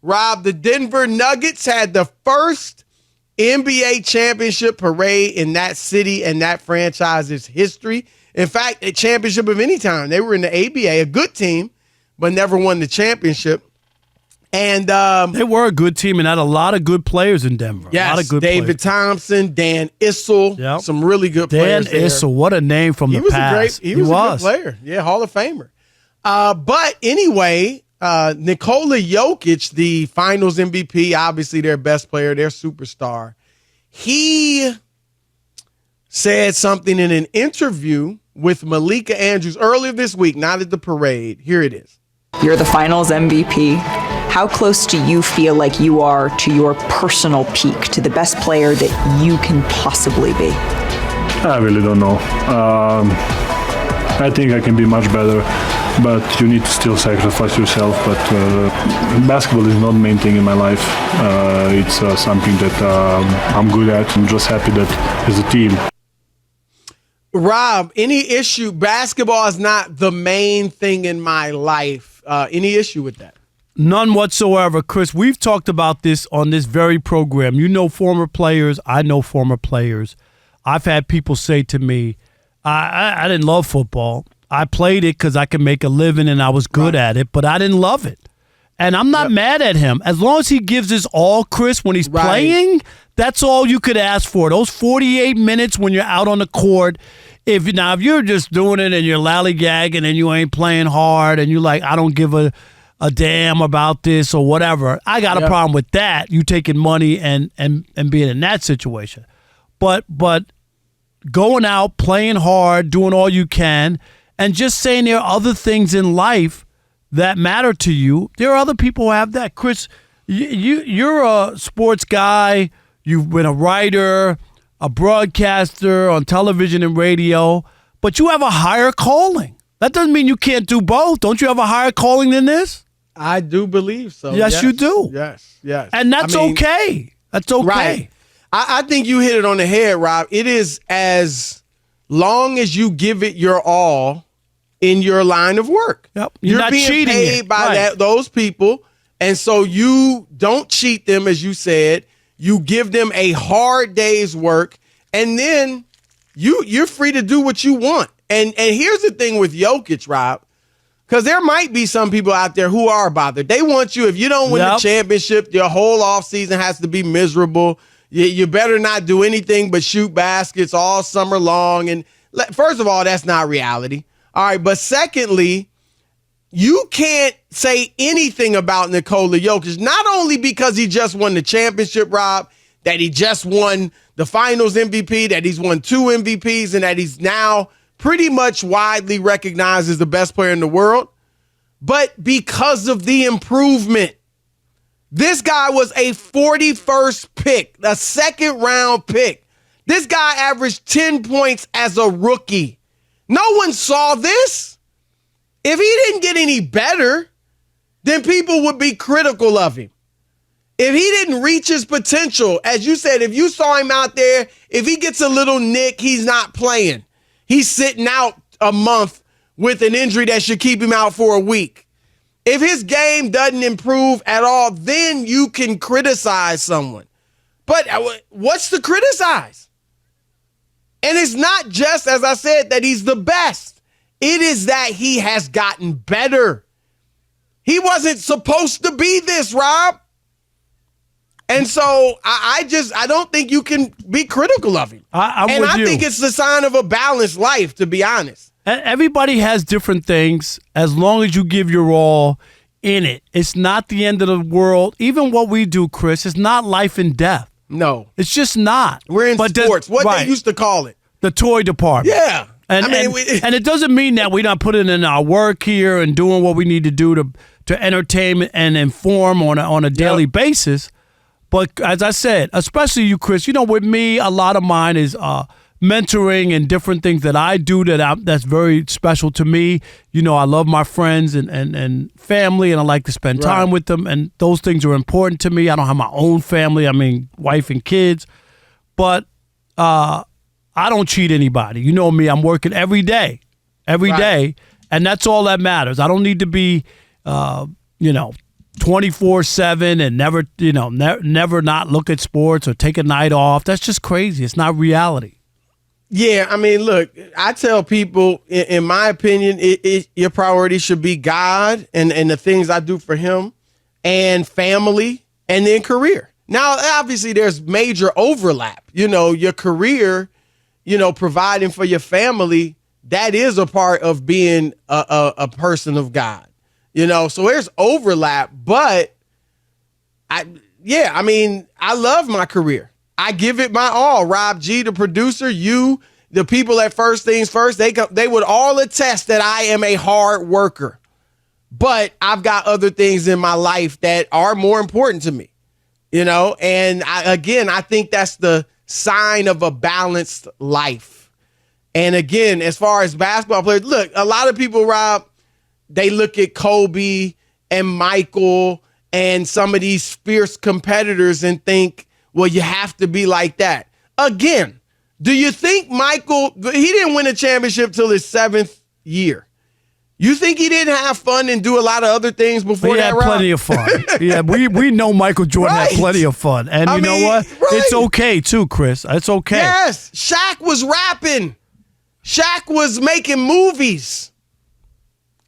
Rob, the Denver Nuggets had the first NBA championship parade in that city and that franchise's history. In fact, a championship of any time. They were in the ABA, a good team, but never won the championship. And they were a good team and had a lot of good players in Denver. Yes, a lot of good David players. Thompson, Dan Issel, some really good players. Dan Issel, what a name from the past. He was a good player. Yeah, Hall of Famer. But anyway, Nikola Jokic, the finals MVP, obviously their best player, their superstar, he said something in an interview with Malika Andrews earlier this week, not at the parade. Here it is. You're the finals MVP. How close do you feel like you are to your personal peak, to the best player that you can possibly be? I really don't know. I think I can be much better, but you need to still sacrifice yourself. But basketball is not the main thing in my life. It's something that I'm good at. I'm just happy that as a team. Rob, any issue? Basketball is not the main thing in my life. Any issue with that? None whatsoever. Chris, we've talked about this on this very program. You know former players. I know former players. I've had people say to me, I didn't love football. I played it because I could make a living and I was good at it, but I didn't love it. And I'm not mad at him. As long as he gives his all, Chris, when he's playing, that's all you could ask for. Those 48 minutes when you're out on the court. If you're just doing it and you're lollygagging and you ain't playing hard and you're like, I don't give a damn about this or whatever, I got a problem with that. You taking money and being in that situation. But going out, playing hard, doing all you can, and just saying there are other things in life that matter to you. There are other people who have that. Chris, you're a sports guy. You've been a writer, a broadcaster on television and radio, but you have a higher calling. That doesn't mean you can't do both. Don't you have a higher calling than this? I do believe so. Yes, you do. Yes. And that's okay. That's okay. Right. I think you hit it on the head, Rob. It is as long as you give it your all in your line of work. Yep. You're not being cheating paid by those people, and so you don't cheat them, as you said. You give them a hard day's work, and then you're free to do what you want. And here's the thing with Jokic, Rob, because there might be some people out there who are bothered. They want you, if you don't win the championship, your whole offseason has to be miserable. You better not do anything but shoot baskets all summer long. And first of all, that's not reality. All right, but secondly, you can't say anything about Nikola Jokic, not only because he just won the championship, Rob, that he just won the finals MVP, that he's won 2 MVPs, and that he's now pretty much widely recognized as the best player in the world, but because of the improvement. This guy was a 41st pick, a second-round pick. This guy averaged 10 points as a rookie. No one saw this. If he didn't get any better, then people would be critical of him. If he didn't reach his potential, as you said, if you saw him out there, if he gets a little nick, he's not playing. He's sitting out a month with an injury that should keep him out for a week. If his game doesn't improve at all, then you can criticize someone. But what's to criticize? And it's not just, as I said, that he's the best. It is that he has gotten better. He wasn't supposed to be this, Rob. And so I don't think you can be critical of him. I think it's the sign of a balanced life, to be honest. Everybody has different things. As long as you give your all in it, it's not the end of the world. Even what we do, Chris, it's not life and death. No. It's just not. We're in sports. What they used to call it. The toy department. Yeah. And it doesn't mean that we're not putting in our work here and doing what we need to do to entertain and inform on a daily basis. But as I said, especially you, Chris, with me, a lot of mine is mentoring and different things that I do that's very special to me. I love my friends and family, and I like to spend time with them, and those things are important to me. I don't have my own family, wife and kids, but I don't cheat anybody. You know me, I'm working every day, and that's all that matters. I don't need to be, 24/7 and never, never not look at sports or take a night off. That's just crazy. It's not reality. Yeah, I mean, look, I tell people, in my opinion, your priority should be God and the things I do for him and family and then career. Now, obviously, there's major overlap. Your career, providing for your family, that is a part of being a person of God. So there's overlap, but I love my career. I give it my all. Rob G, the producer, you, the people at First Things First, they would all attest that I am a hard worker. But I've got other things in my life that are more important to me, and I think that's the sign of a balanced life. And again, as far as basketball players, look, a lot of people, Rob, they look at Kobe and Michael and some of these fierce competitors and think, well, you have to be like that. Again, do you think Michael, he didn't win a championship till his 7th year. You think he didn't have fun and do a lot of other things before that, Rob? He had plenty of fun. Yeah, we know Michael Jordan had plenty of fun. And you know what? Right. It's okay, too, Chris. It's okay. Yes. Shaq was rapping. Shaq was making movies.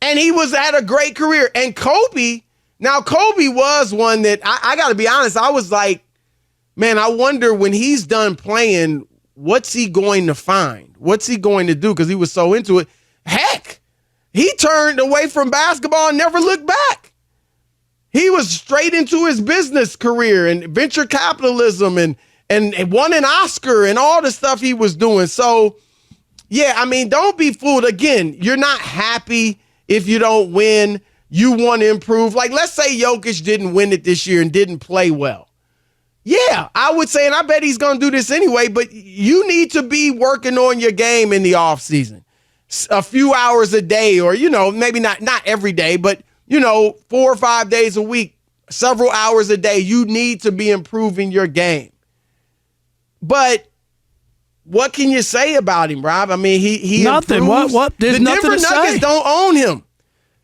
And he was at a great career. And Kobe was one that, I got to be honest, I was like, man, I wonder when he's done playing, what's he going to find? What's he going to do? Because he was so into it. Heck, he turned away from basketball and never looked back. He was straight into his business career and venture capitalism and won an Oscar and all the stuff he was doing. So, yeah, I mean, don't be fooled. Again, you're not happy if you don't win. You want to improve. Like, let's say Jokic didn't win it this year and didn't play well. Yeah, I would say, and I bet he's going to do this anyway, but you need to be working on your game in the offseason. A few hours a day or, maybe not every day, but, 4 or 5 days a week, several hours a day. You need to be improving your game. But what can you say about him, Rob? I mean, he nothing. Improves. What? There's the nothing Denver to Nuggets say. Don't own him.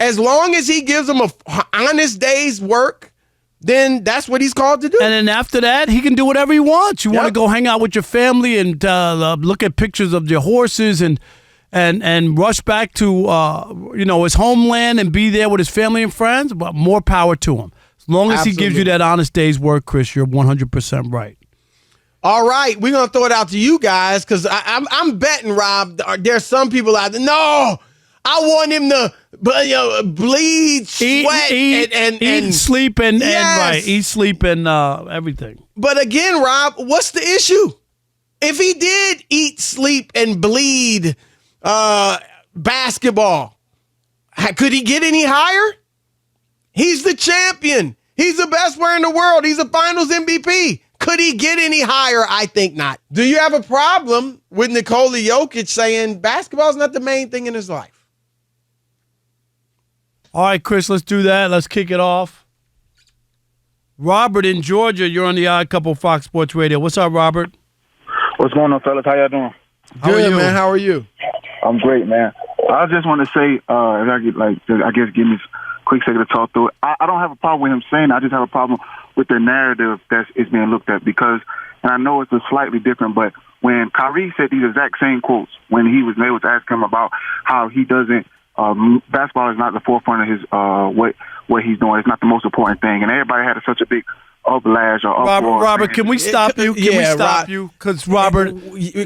As long as he gives them a honest day's work, then that's what he's called to do. And then after that, he can do whatever he wants. You want to go hang out with your family and look at pictures of your horses and rush back to his homeland and be there with his family and friends. But more power to him. As long as he gives you that honest day's work, Chris, you're 100% right. All right, we're gonna throw it out to you guys because I'm betting, Rob. There's some people out there. No, I want him to bleed, sweat, eat, sleep, and yes. Eat, sleep, and everything. But again, Rob, what's the issue? If he did eat, sleep, and bleed basketball, could he get any higher? He's the champion. He's the best player in the world. He's a Finals MVP. Could he get any higher? I think not. Do you have a problem with Nikola Jokic saying basketball is not the main thing in his life? All right, Chris, let's do that. Let's kick it off. Robert in Georgia, you're on the Odd Couple Fox Sports Radio. What's up, Robert? What's going on, fellas? How y'all doing? Good, man. How are you? I'm great, man. I just want to say, if I guess give me a quick second to talk through it. I don't have a problem with him saying it. I just have a problem with the narrative that is being looked at because, and I know it's a slightly different, but when Kyrie said these exact same quotes, when they was asking him about how he doesn't, basketball is not the forefront of his, what he's doing. It's not the most important thing. And everybody had such a big uproar. Robert, can we stop you? Can we stop you? Because Robert,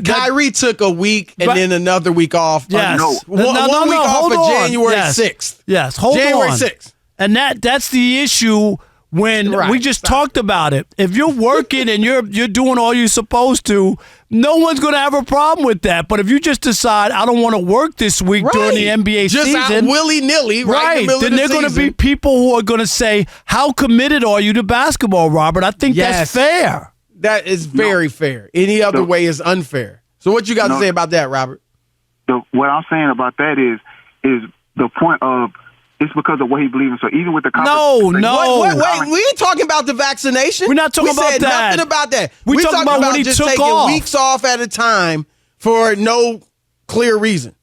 Kyrie took a week and then another week off. Yes. One week off of January 6th. Yes, hold January on. 6th. And that's the issue when we just talked about it. If you're working and you're doing all you're supposed to, no one's going to have a problem with that. But if you just decide, I don't want to work this week during the NBA season. Just out willy-nilly, right? Then there are going to be people who are going to say, how committed are you to basketball, Robert? I think that's fair. That is very fair. Any other way is unfair. So what you got to say about that, Robert? What I'm saying about that is the point of, it's because of what he believes in. So even with the No. Wait, we ain't talking about the vaccination. We're not talking about that. Nothing about that. We're talking about when he just took taking off. weeks off at a time for no clear reason.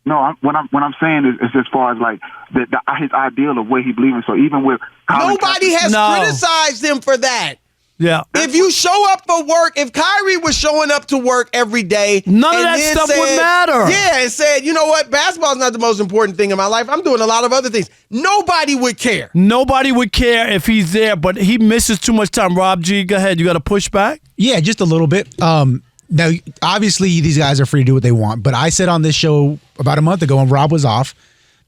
No, what I'm saying is as far as like his ideal of what he believes in. So even with Colin Nobody Kaepernick- has criticized him for that. Yeah. If you show up for work, if Kyrie was showing up to work every day, None of and that then stuff would matter. Yeah, and said, you know what, basketball's not the most important thing in my life. I'm doing a lot of other things. Nobody would care. Nobody would care if he's there, but he misses too much time. Rob G, go ahead. You got to push back? Yeah, just a little bit. Now, obviously, these guys are free to do what they want, but I said on this show about a month ago when Rob was off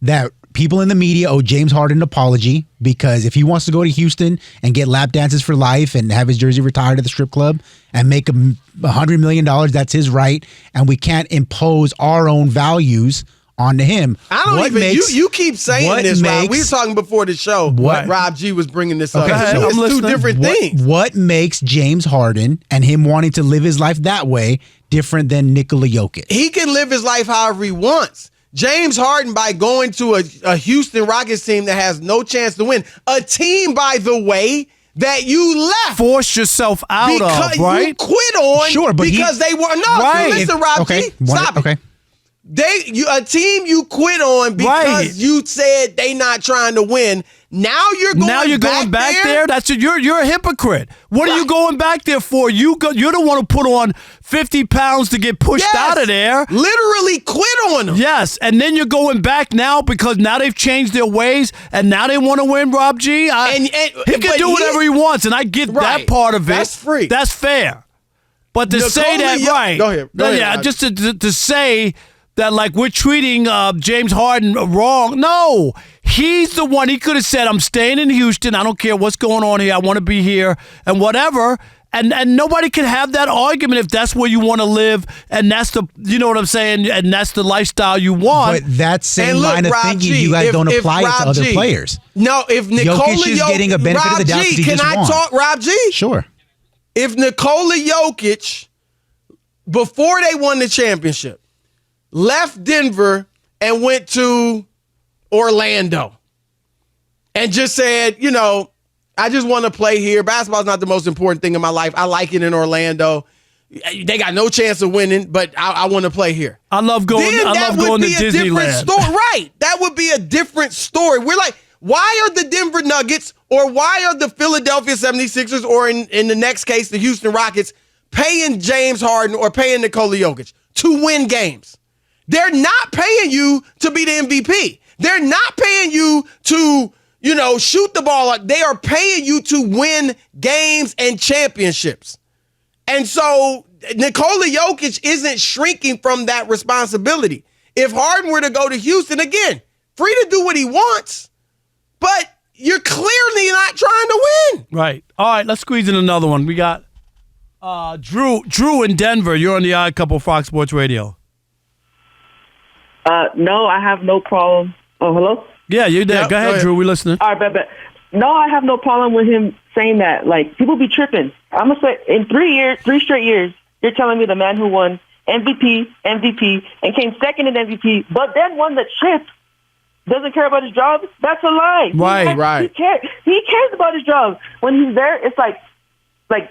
that people in the media owe James Harden an apology because if he wants to go to Houston and get lap dances for life and have his jersey retired at the strip club and make $100 million, that's his right, and we can't impose our own values onto him. I don't you keep saying this, Rob. We were talking before the show. Rob G was bringing this up. It's two different things. What makes James Harden and him wanting to live his life that way different than Nikola Jokic? He can live his life however he wants. James Harden, by going to a Houston Rockets team that has no chance to win, a team, by the way, that you left. Force yourself out because of, right? you quit on Sure, but because they were listen, Rob G, stop it. Okay. A team you quit on because you said they not trying to win. Now you're going back there. That's you're a hypocrite. What are you going back there for? You don't want to put on 50 pounds to get pushed out of there. Literally quit on them. Yes, and then you're going back now because now they've changed their ways and now they want to win. Rob G, he can do whatever he wants, and I get that part of it. That's free. That's fair. But to say that, Go ahead. Just to say that like we're treating James Harden wrong. No, he's the one. He could have said, I'm staying in Houston. I don't care what's going on here. I want to be here and whatever. And nobody can have that argument if that's where you want to live and that's the, you know what I'm saying, and that's the lifestyle you want. But that same line of thinking, you guys don't apply it to other players. No, if Nikola Jokic is getting a benefit of the doubt because he just won. Talk, Rob G? Sure. If Nikola Jokic, before they won the championship, left Denver and went to Orlando and just said, you know, I just want to play here. Basketball's not the most important thing in my life. I like it in Orlando. They got no chance of winning, but I want to play here. I love going to Disneyland. Right. That would be a different story. We're like, why are the Denver Nuggets or why are the Philadelphia 76ers or in the next case, the Houston Rockets paying James Harden or paying Nikola Jokic to win games? They're not paying you to be the MVP. They're not paying you to, you know, shoot the ball. They are paying you to win games and championships. And so Nikola Jokic isn't shrinking from that responsibility. If Harden were to go to Houston, again, free to do what he wants, but you're clearly not trying to win. Right. All right, let's squeeze in another one. We got Drew in Denver. You're on the Odd Couple Fox Sports Radio. No, I have no problem. Oh, hello? Yeah, you're there. Yep, go ahead, Drew. We're listening. All right, but no, I have no problem with him saying that. Like, people be tripping. I'm going to say, in 3 straight years, you're telling me the man who won MVP, and came second in MVP, but then won the chip, doesn't care about his job? That's a lie. Right. He cares about his job. When he's there, it's like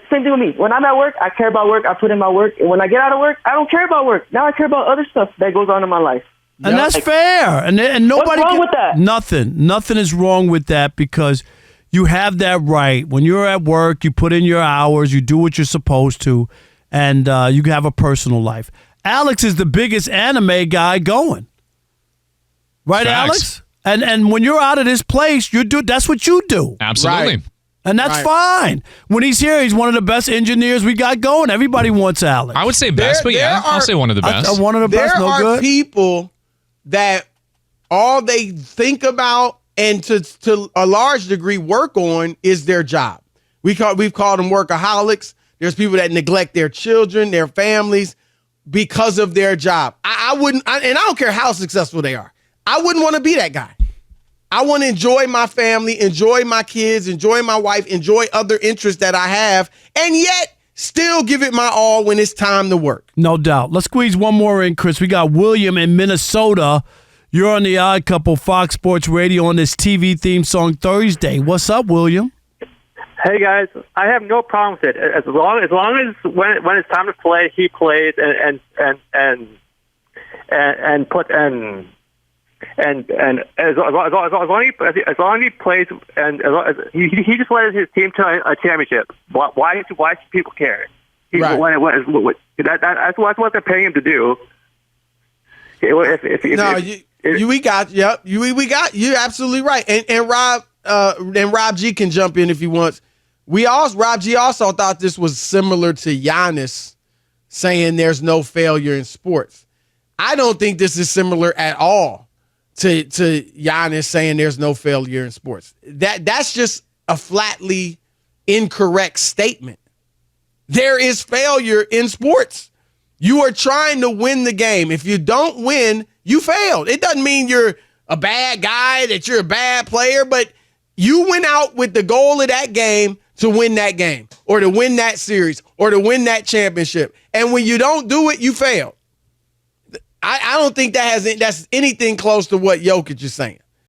same thing with me. When I'm at work, I care about work. I put in my work. And when I get out of work, I don't care about work. Now I care about other stuff that goes on in my life. And that's fair. And nobody. What's wrong with that? Nothing is wrong with that because you have that right. When you're at work, you put in your hours, you do what you're supposed to, and you have a personal life. Alex is the biggest anime guy going. Right, Facts. Alex? And when you're out of this place, that's what you do. Absolutely. Right. And that's fine. When he's here, he's one of the best engineers we got going. Everybody wants Alex. I would say best, but I'll say one of the best. One of the best, no good. There are people that all they think about and to a large degree work on is their job. We've called them workaholics. There's people that neglect their children, their families because of their job. I don't care how successful they are. I wouldn't want to be that guy. I want to enjoy my family, enjoy my kids, enjoy my wife, enjoy other interests that I have, and yet still give it my all when it's time to work. No doubt. Let's squeeze one more in, Chris. We got William in Minnesota. You're on the Odd Couple Fox Sports Radio on this TV theme song Thursday. What's up, William? Hey guys, I have no problem with it. As long as when it's time to play, he plays and And as long as he plays, and as long as he just led his team to a championship. Why should people care? Right. That's what they're paying him to do. We got you absolutely right. And Rob G can jump in if he wants. Rob G also thought this was similar to Giannis saying there's no failure in sports. I don't think this is similar at all to Giannis saying there's no failure in sports. That's just a flatly incorrect statement. There is failure in sports. You are trying to win the game. If you don't win, you failed. It doesn't mean you're a bad guy, that you're a bad player, but you went out with the goal of that game to win that game or to win that series or to win that championship. And when you don't do it, you fail. I don't think that's anything close to what Jokic is saying.